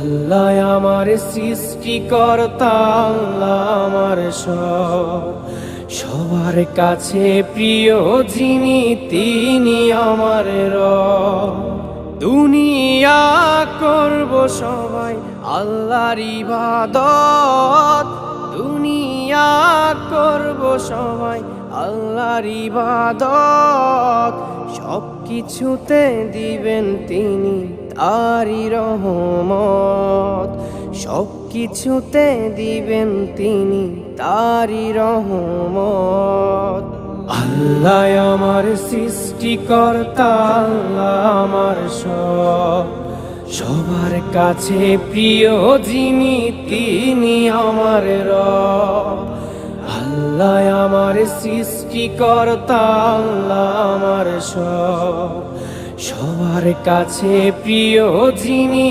আল্লাহ আমার সৃষ্টিকর্তা, আল্লাহ আমার সবার কাছে প্রিয় যিনি তিনি আমার রব। দুনিয়া করব সবাই আল্লাহর ইবাদত, দুনিয়া করব সবাই আল্লাহর ইবাদত। সব কিছুতে দিবেন তিনি তারই রহমত, সব কিছুতে দিবেন তিনি তারই রহমত। আল্লাহ আমার সৃষ্টিকর্তা, আল্লাহ আমার সবার কাছে প্রিয় যিনি তিনি আমার রব। আল্লাহ আমার সৃষ্টিকর্তা, আল্লাহ আমার সবার কাছে প্রিয় যিনি